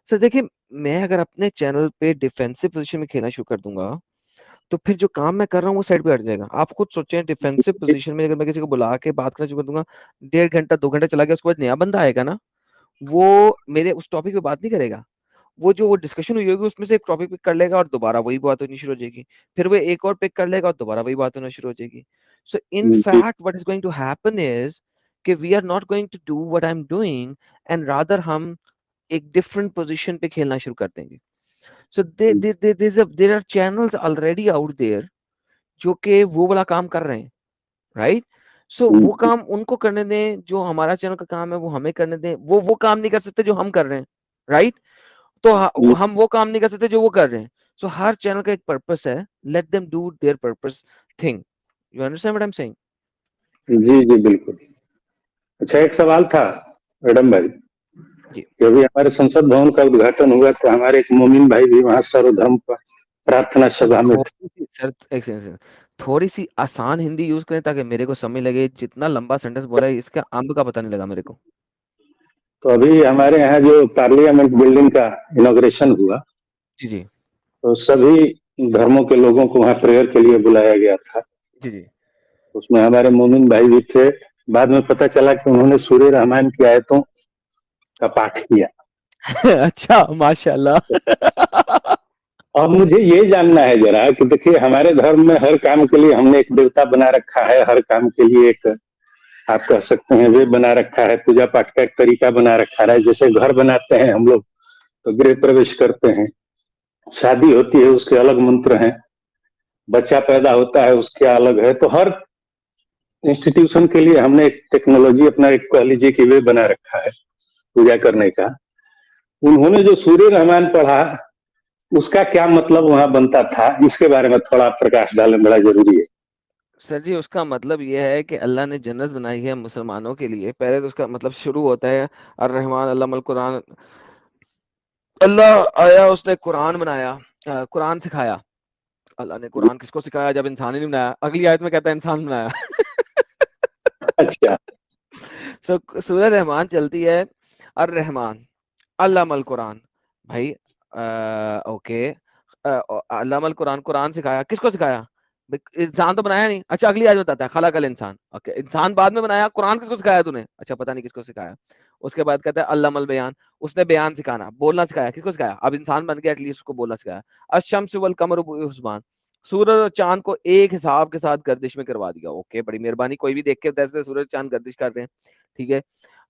سر دیکھیے میں اگر اپنے چینل پہ ڈیفینسو پوزیشن میں کھیلنا شروع کر دوں گا تو پھر جو کام میں کر رہا ہوں وہ سائڈ پہ ہٹ جائے گا. آپ خود سوچیں ڈیفینسو پوزیشن میں اگر میں کسی کو بلا کے بات کرنا شروع کر دوں گا 1.5 گھنٹہ 2 گھنٹہ چلا گیا, اس کے بعد نیا بندہ آئے گا نا, وہ میرے اس ٹاپک پہ بات نہیں کرے گا. وہ ڈسکشن ہوئی ہوگی اس میں سے ایک ٹاپک پک کر لے گا اور دوبارہ وہی بات ہونی شروع ہو جائے گی, پھر وہ ایک اور پک کر لے گا اور دوبارہ وہی بات ہونا شروع ہو جائے گی. So in fact what is going to happen is کہ we are not going to do what I am doing and rather ہم ایک ڈفرنٹ پوزیشن پہ کھیلنا شروع کر دیں گے. So there are channels already out there جو کہ وہ والا کام کر رہے ہیں, رائٹ. سو وہ کام ان کو کرنے دیں, جو ہمارا چینل کا کام ہے وہ ہمیں کرنے دیں. وہ کام نہیں کر سکتے جو ہم کر رہے ہیں, رائٹ. تو ہم وہ کام نہیں کر سکتے جو وہ کر رہے ہیں. سو ہر چینل کا ایک پرپس ہے, let them do their purpose thing. You understand what I am saying? جی جی بالکل. اچھا ایک سوال تھا میڈم بھائی جی کہ ابھی ہمارے سنسد بھون کا ادگھاٹن ہوا تو ہمارے ایک مومن بھائی بھی وہاں سرودھرم پرارتھنا سبھا میں تھے. تھوڑی سی آسان ہندی یوز کریں تاکہ میرے کو سمجھ لگے. جتنا لمبا سینٹینس بولا ہے اس کا امب کا پتہ نہیں لگا میرے کو. تو ابھی ہمارے یہاں جو پارلیمنٹ بلڈنگ کا انوگریشن ہوا جی جی تو سبھی دھرموں کے لوگوں کو وہاں پریئر کے لیے بلایا گیا تھا. جی جی اس میں ہمارے مومن بھائی بھی تھے. بعد میں پتہ چلا کہ انہوں نے سورہ رحمان کی آیتوں کا پاٹھ کیا. اچھا ماشاء اللہ. اور مجھے یہ جاننا ہے ذرا کہ دیکھیے ہمارے دھرم میں ہر کام کے لیے ہم نے ایک دیوتا بنا رکھا ہے, ہر کام کے لیے ایک آپ کہہ سکتے ہیں وہ بنا رکھا ہے, پوجا پاٹ کا ایک طریقہ بنا رکھا ہے. جیسے گھر بناتے ہیں ہم لوگ تو گرہ پرویش کرتے ہیں, شادی ہوتی ہے اس کے الگ منتر ہیں, بچہ پیدا ہوتا ہے اس کے الگ ہے. تو ہر انسٹیٹیوشن کے لیے ہم نے ایک ٹیکنالوجی اپنا ایک کہہ لیجیے کہ وہ بنا رکھا ہے پوجا کرنے کا. انہوں نے جو سورہ رحمان پڑھا اس کا کیا مطلب وہاں بنتا تھا, اس کے بارے میں تھوڑا پرکاش ڈالنا بڑا ضروری ہے. سر جی اس کا مطلب یہ ہے کہ اللہ نے جنت بنائی ہے مسلمانوں کے لیے. پہلے تو اس کا مطلب شروع ہوتا ہے الرحمن علم القرآن. اللہ آیا اس نے قرآن بنایا, قرآن سکھایا. اللہ نے قرآن کس کو سکھایا جب انسان ہی نہیں بنایا. اگلی آیت میں کہتا ہے انسان بنایا. اچھا سورہ رحمان چلتی ہے الرحمن علم القرآن. بھائی اوکے, علم القرآن, قرآن سکھایا. کس کو سکھایا؟ انسان تو بنایا نہیں. اچھا اگلی آیت بتاتا ہے خلق الانسان. اوکے انسان بعد میں بنایا, قرآن کس کو سکھایا تو نے؟ اچھا پتہ نہیں کس کو سکھایا. اس کے بعد کہتا ہے علم البیان, اس نے بیان سکھانا, بولنا سکھایا. کس کو سکھایا؟ اب انسان بن گیا ایٹ لیسٹ اس کو بولنا سکھایا. الشمس والقمر بحسبان, سورج اور چاند کو ایک حساب کے ساتھ گردش میں کروا دیا. اوکے بڑی مہربانی. کوئی بھی دیکھ کے بتا سورج چاند گردش کر رہے ہیں, ٹھیک ہے,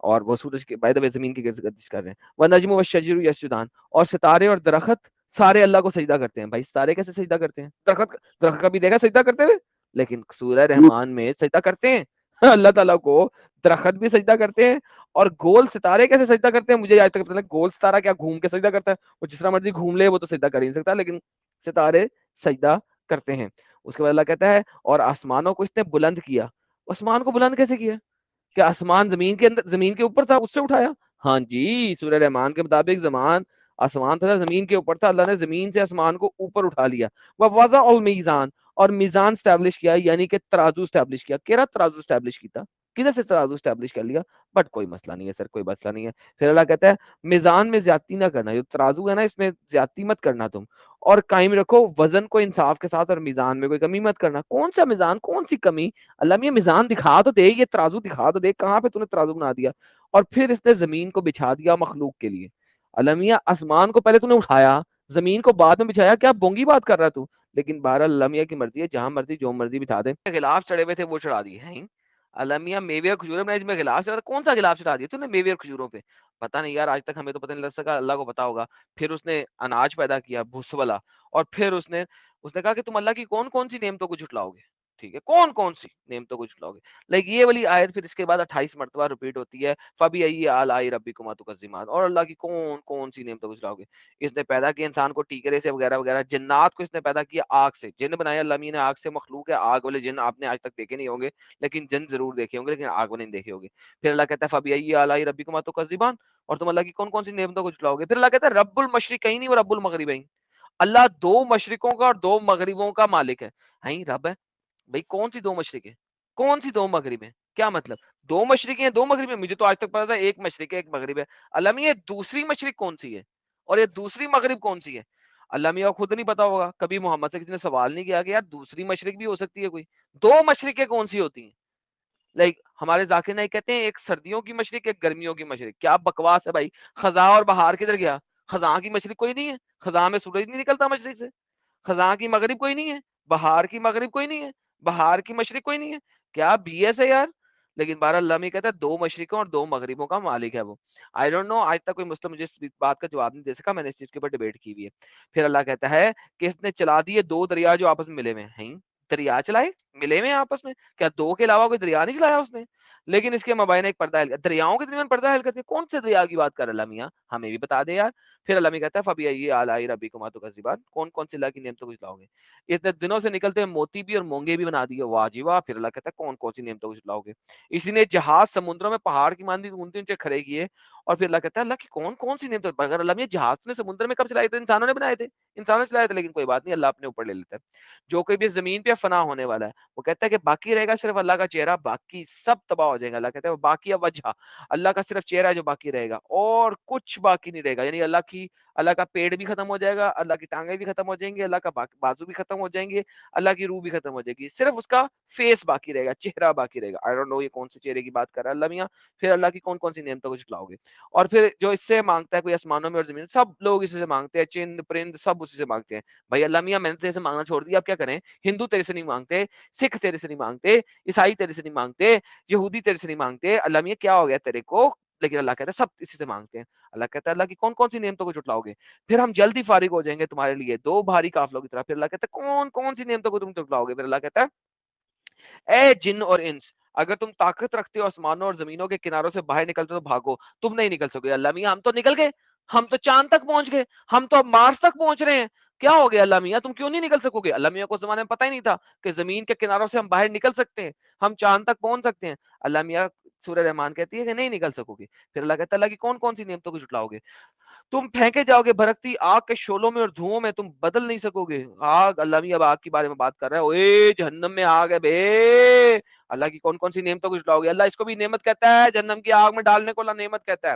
اور وہ سورج کے بائی دا وے زمین کی گردش کر رہے ہیں. والنجم والشجر یسجدان, اور ستارے اور درخت سارے اللہ کو سجدہ کرتے ہیں. بھائی ستارے کیسے سجدہ کرتے ہیں؟ درخت کا بھی دیکھا سجدہ کرتے ہوئے, لیکن سورہ رحمان میں سجدہ کرتے ہیں اللہ تعالیٰ کو. درخت بھی سجدہ کرتے ہیں. اور گول ستارے کیسے سجدہ کرتے ہیں مجھے آج تک پتہ نہیں. گول ستارہ کیا گھوم کے سجدہ کرتا ہے؟ وہ جس طرح مرضی گھوم لے وہ تو سجدہ کر ہی نہیں سکتا, لیکن ستارے سجدہ کرتے ہیں. اس کے بعد اللہ کہتا ہے اور آسمانوں کو اس نے بلند کیا. آسمان کو بلند کیسے کیا؟ کہ آسمان زمین کے اندر, زمین کے اوپر تھا, اس سے اٹھایا؟ ہاں جی, سورہ رحمان کے مطابق آسمان تھا, زمین کے اوپر تھا, اللہ نے زمین سے آسمان کو اوپر اٹھا لیا. وَوَضَعَ الْمِيزَانَ, اور میزان اسٹیبلش کیا, یعنی کہ ترازو اسٹیبلش کیا. کہہ رہا ترازو اسٹیبلش کیتا, کدھر سے ترازو اسٹیبلش کر لیا؟ بٹ کوئی مسئلہ نہیں ہے سر, کوئی مسئلہ نہیں ہے. پھر اللہ کہتا ہے میزان میں زیادتی نہ کرنا, جو ترازو ہے نا اس میں زیادتی مت کرنا تم, اور قائم رکھو وزن کو انصاف کے ساتھ, اور میزان میں کوئی کمی مت کرنا. کون سا میزان, کون سی کمی؟ اللہ میں یہ میزان دکھا تو دے, یہ ترازو دکھا تو دے, کہاں پہ تو نے ترازو بنا دیا. اور پھر اس نے زمین کو بچھا دیا مخلوق کے لیے. المیہ آسمان کو پہلے تو نے اٹھایا, زمین کو بعد میں بچھایا. کیا بونگی بات کر رہا تو؟ لیکن بہرحال المیہ کی مرضی ہے, جہاں مرضی جو مرضی بٹھا دے. غلاف چڑھے ہوئے تھے وہ چڑھا دیے ہیں المیہ. میوے اور کھجوروں میں میں غلاف چڑھا, کون سا غلاف چڑھا دیا تو نے میوے اور کھجوروں پہ؟ پتہ نہیں یار, آج تک ہمیں تو پتہ نہیں لگ سکا, اللہ کو پتا ہوگا. پھر اس نے اناج پیدا کیا بھس والا, اور پھر اس نے کہا کہ تم اللہ کی کون کون سی نعمتوں کو جھٹلاؤ گے. ٹھیک ہے, کون کون سی نعمتوں کو جھٹلاؤ گے. لائک یہ والی آیت پھر اس کے بعد 28 مرتبہ ریپیٹ ہوتی ہے, فَبِأَيِّ آلَاءِ رَبِّكُمَا تُكَذِّبَانِ, اور اللہ کی کون کون سی نعمتوں کو جھٹلاؤ گے. اس نے پیدا کیا انسان کو ٹیکرے سے وغیرہ وغیرہ. جنات کو اس نے پیدا کیا آگ سے, جن بنایا اللہ نے آگ سے. مخلوق ہے آگ والے جن, آپ نے آج تک دیکھے نہیں ہوں گے, لیکن جن ضرور دیکھے ہوں گے, لیکن آگ والے نہیں دیکھے ہوں گے. پھر اللہ کہتا ہے فَبِأَيِّ آلَاءِ رَبِّكُمَا تُكَذِّبَانِ, اور تم اللہ کی کون کون سی نعمتوں کو جھٹلاؤ گے. پھر اللہ کہتا ہے رب المشرقین و رب المغربین, اللہ دو مشرقوں کا اور دو مغربوں کا مالک ہے. رب ہے بھائی, کون سی دو مشرق ہے, کون سی دو مغرب ہے؟ کیا مطلب دو مشرق ہیں دو مغرب ہیں؟ مجھے تو آج تک پتا تھا ایک مشرق ہے ایک مغرب ہے. المیہ دوسری مشرق کون سی ہے؟ اور یہ دوسری مغرب کون سی ہے؟ اللہ میاں کو خود نہیں پتا ہوگا، کبھی محمد سے کسی نے سوال نہیں کیا کہ یار دوسری مشرق بھی ہو سکتی ہے کوئی، دو مشرقیں کون سی ہوتی ہیں؟ لائک ہمارے ذاکر نائک کہتے ہیں ایک سردیوں کی مشرق ایک گرمیوں کی مشرق. کیا بکواس ہے بھائی، خزاں اور بہار کدھر گیا؟ خزاں کی مشرق کوئی نہیں ہے، خزاں میں سورج نہیں نکلتا مشرق سے. خزاں کی مغرب کوئی نہیں ہے، بہار کی مغرب کوئی نہیں ہے، بہار کی مشرق کوئی نہیں ہے. کیا بی ایس ہے یار. لیکن بہرحال اللہ میں کہتا ہے دو مشرقوں اور دو مغربوں کا مالک ہے وہ. آئی ڈونٹ نو، آج تک کوئی مسلم مجھے اس بات کا جواب نہیں دے سکا. میں نے اس چیز کے اوپر ڈیبیٹ کی ہوئی ہے. پھر اللہ کہتا ہے کہ اس نے چلا دیے دو دریا جو آپس میں ملے ہوئے ہیں. دریا چلائے ملے ہوئے آپس میں، کیا دو کے علاوہ کوئی دریا نہیں چلایا اس نے؟ لیکن اس کے مبائن ایک پردہ دریاؤں کے درمیان پردہ حل کرتے ہیں. کون سے دریا کی بات کر اللہ میاں، ہمیں بھی بتا دے یار. پھر اللہ کہتا ہے فبی آلائی ربکما تکذبان، کون کون سی اللہ کی نعمتوں کو جھٹلاؤ گے؟ اتنے دنوں سے نکلتے ہیں موتی بھی اور مونگے بھی بنا دیے، واہ جی واہ. پھر اللہ کہتا ہے کون کون سی نعمتوں کو جھٹلاؤ گے؟ اسی نے جہاز سمندروں میں پہاڑ کی مانندی اونچے اونچے کھڑے کیے. اور پھر اللہ کہتا ہے اللہ کی کون کون سی نعمتوں، اگر اللہ نے جہاز نے سمندر میں کب چلائے تھے؟ انسانوں نے بنائے تھے، انسانوں نے چلائے تھے. لیکن کوئی بات نہیں، اللہ اپنے اوپر لے لیتا ہے. جو کوئی بھی زمین پہ فنا ہونے والا ہے وہ کہتا ہے کہ باقی رہے گا صرف اللہ کا چہرہ، باقی سب تباہ ہو جائے گا. اللہ کہتا ہے باقی وجہ، اللہ کا صرف چہرہ جو باقی رہے گا اور کچھ باقی نہیں رہے گا. یعنی اللہ کا پیڑ بھی ختم ہو جائے گا، اللہ کی ٹانگیں بھی ختم ہو جائیں گے، اللہ کا بازو بھی ختم ہو جائیں گے، اللہ کی روح بھی ختم ہو جائے گی. صرف اس کا فیس باقی رہے گا، چہرہ باقی رہے گا. آئی ڈونٹ نو یہ کون سے چہرے کی بات کر رہا ہے اللہ میاں. پھر اللہ کی کون کون سی نعمتوں کو جھٹلاؤ گے؟ اور پھر جو اس سے مانگتا ہے کوئی آسمانوں میں اور زمین، سب لوگ اسی سے مانگتے ہیں، چند پرند سب اسی سے مانگتے ہیں. بھائی اللہ میاں میں نے تیرے سے مانگنا چھوڑ دیا، اب کیا کریں؟ ہندو تیرے سے نہیں مانگتے، سکھ تیرے سے نہیں مانگتے، عیسائی تیرے سے نہیں مانگتے، یہودی تیرے سے نہیں مانگتے. اللہ میاں کیا ہو گیا تیرے کو؟ لیکن اللہ کہتا ہے سب اسی سے مانگتے ہیں. اللہ کہتا ہے اللہ کی کون کون سی نعمتوں کو جھٹلاؤ گے؟ پھر ہم جلدی فارغ ہو جائیں گے تمہارے لیے دو بھاری قافلوں کی طرح. پھر اللہ کہتا ہے کون کون سی نعمتوں کو تم جھٹلاؤ گے؟ پھر اللہ کہتا ہے اے جن اور انس، اگر تم طاقت رکھتے ہو آسمانوں اور زمینوں کے کناروں سے باہر نکلتے تو بھاگو، تم نہیں نکل سکے. اللہ میاں ہم تو نکل گئے، ہم تو چاند تک پہنچ گئے، ہم تو اب مارس تک پہنچ رہے ہیں، کیا ہو گیا اللہ میاں تم کیوں نہیں نکل سکو گے؟ اللہ میاں کو اس زمانے میں پتہ ہی نہیں تھا کہ زمین کے کناروں سے ہم باہر نکل سکتے ہیں، ہم چاند تک پہنچ سکتے ہیں. اللہ میاں سورہ رحمان کہتی ہے کہ نہیں نکل سکو گے. پھر اللہ کہتا ہے اللہ کی کون کون سی نعمتوں کو جھٹلاؤ گے؟ تم پھینکے جاؤ گے بھڑکتی آگ کے شعلوں میں اور دھوؤں میں، تم بدل نہیں سکو گے. آگ، اللہ بھی اب آگ کے بارے میں بات کر رہا ہے. اوے جہنم میں آگ ہے بے. اللہ کی کون کون سی نعمتوں کو جھٹلاؤ گے؟ اللہ اس کو بھی نعمت کہتا ہے، جہنم کی آگ میں ڈالنے کو اللہ نعمت کہتا ہے.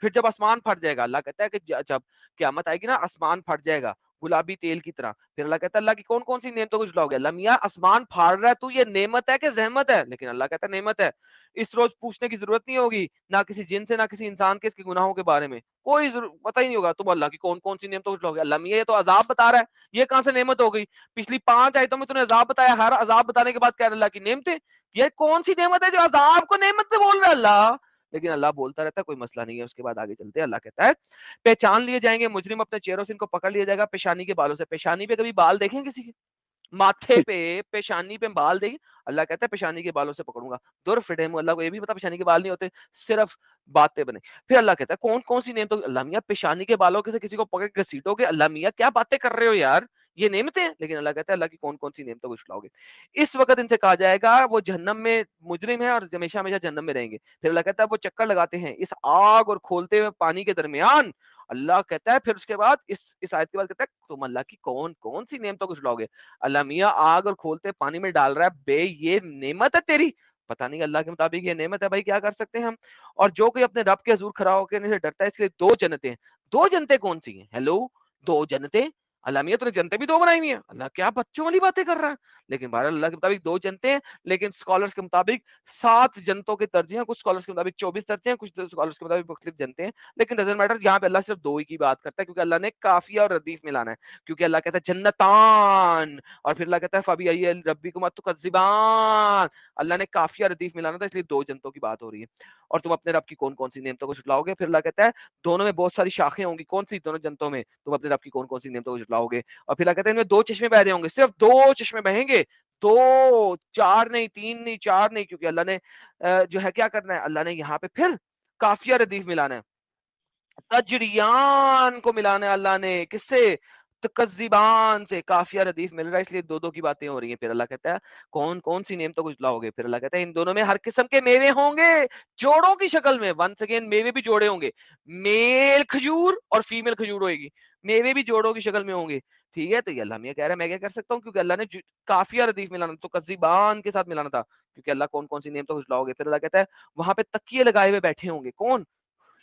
پھر جب آسمان پھٹ جائے گا، اللہ کہتا ہے کہ جب قیامت آئے گی نا آسمان پھٹ جائے گا گلابی تیل کی طرح. پھر اللہ کہتا ہے اللہ کی کون کون سی نعمتوں کو جھٹلاؤ گے؟ اللہ میاں آسمان پھاڑ رہا ہے تو یہ نعمت ہے کہ زحمت ہے؟ لیکن اللہ کہتا ہے نعمت ہے. اس روز پوچھنے کی ضرورت نہیں ہوگی نہ کسی جن سے نہ کسی انسان کے اس کے گناہوں کے بارے میں، کوئی پتہ ہی نہیں ہوگا. تم اللہ کی کون کون سی نعمتوں کو جھٹلاؤ گے؟ اللہ میاں یہ تو عذاب بتا رہا ہے، یہ کہاں سے نعمت ہو گئی؟ پچھلی 5 آیتوں میں تو نے عذاب بتایا، ہر عذاب بتانے کے بعد کہہ رہا اللہ کی نعمتیں. یہ کون سی نعمت ہے جو عذاب کو نعمت سے بول رہا ہے اللہ؟ لیکن اللہ بولتا رہتا ہے کوئی مسئلہ نہیں ہے. اس کے بعد آگے چلتے ہیں. اللہ کہتا ہے پہچان لیے جائیں گے مجرم اپنے چہروں سے، ان کو پکڑ لیا جائے گا پیشانی کے بالوں سے. پیشانی پہ کبھی بال دیکھیں کسی کے؟ ماتھے پہ پیشانی پہ بال دیکھیں؟ اللہ کہتا ہے پیشانی کے بالوں سے پکڑوں گا. دور فٹیم اللہ کو یہ بھی پتا پیشانی کے بال نہیں ہوتے، صرف باتیں بنے. پھر اللہ کہتا ہے کون کون سی نعمتوں، اللہ میاں پیشانی کے بالوں سے کسی کو پکڑ کے گھسیٹو گے؟ اللہ میاں کیا باتیں کر رہے ہو یار، یہ نعمتیں ہیں. لیکن اللہ کہتا ہے اللہ کی کون کون سی نعمتوں کو جھٹلاؤ گے؟ اس وقت ان سے کہا جائے گا وہ جہنم میں مجرم ہے اور ہمیشہ ہمیشہ جہنم میں رہیں گے. پھر اللہ کہتا ہے وہ چکر لگاتے ہیں اس آگ اور کھولتے ہوئے پانی کے درمیان. اللہ کہتا ہے پھر اس کے بعد اس آیت کے بعد کہتا ہے تم اللہ کی کون کون سی نعمتوں کو جھٹلاؤ گے؟ اللہ میاں آگ اور کھولتے پانی میں ڈال رہا ہے بے، یہ نعمت ہے تیری؟ پتہ نہیں اللہ کے مطابق یہ نعمت ہے بھائی، کیا کر سکتے ہیں ہم. اور جو کوئی اپنے رب کے حضور کھڑا ہو کے سے ڈرتا ہے اس کے لیے 2 جنتیں. 2 جنتیں کون سی ہیں؟ ہیلو، 2 جنتیں. اللہ میاں تو نے جنتیں بھی 2 بنائی ہوئی ہیں. اللہ کیا بچوں والی باتیں کر رہا ہے. لیکن بہرحال اللہ کے مطابق 2 جنتیں ہیں، لیکن سکالرز کے مطابق 7 جنتوں کے درجے ہیں، کچھ سکالرز کے مطابق 24 درجے ہیں، کچھ سکالرز کے مطابق مختلف جنتیں ہیں. لیکن ڈزنٹ میٹر، یہاں پہ اللہ صرف 2 ہی کی بات کرتا ہے کیونکہ اللہ نے کافیہ اور ردیف ملانا ہے. کیونکہ اللہ کہتا ہے جنتان، اور پھر اللہ کہتا ہے فبی ای ربکما تکذبان. اللہ نے کافیہ ردیف ملانا تھا، اس لیے 2 جنتوں کی بات ہو رہی ہے. اور تم اپنے رب کی کون کون سی نعمتوں کو جھٹلاؤ گے؟ پھر اللہ کہتا ہے دونوں میں بہت ساری شاخیں ہوں گی. کون سی دونوں جنتوں میں؟ تم اپنے رب کی کون کون سی نعمتوں کو جھٹلاؤ گے؟ اور پھر اللہ کہتا ہے ان میں 2 چشمے بہ رہے ہوں گے، صرف 2 چشمے بہیں گے. 2، 4 نہیں، 3 نہیں، 4 نہیں، کیونکہ اللہ نے جو ہے کیا کرنا ہے، اللہ نے یہاں پہ پھر کافیہ ردیف ملانا ہے. تجریان کو ملانا ہے اللہ نے، کس سے؟ تکذیبان سے. کافیہ ردیف مل رہا ہے، اس لیے 2 کی باتیں ہو رہی ہیں. پھر اللہ کہتا ہے کون کون سی نعمتوں کو جھٹلاؤ گے؟ پھر اللہ کہتا ہے ان دونوں میں ہر قسم کے میوے ہوں گے جوڑوں کی شکل میں. ونس اگین میوے بھی جوڑے ہوں گے، میل کھجور اور فیمیل کھجور ہوئے گی، میوے بھی جوڑوں کی شکل میں ہوں گے. ٹھیک ہے، تو یہ اللہ میں کہہ رہا ہے میں کیا کر سکتا ہوں، کیونکہ اللہ نے کافیہ ردیف ملانا تو کذیبان کے ساتھ ملانا تھا، کیونکہ اللہ کون کون سی نعمتوں کو جھٹلاؤ گے. پھر اللہ کہتا ہے وہاں پہ تکیے لگائے ہوئے بیٹھے ہوں گے. کون؟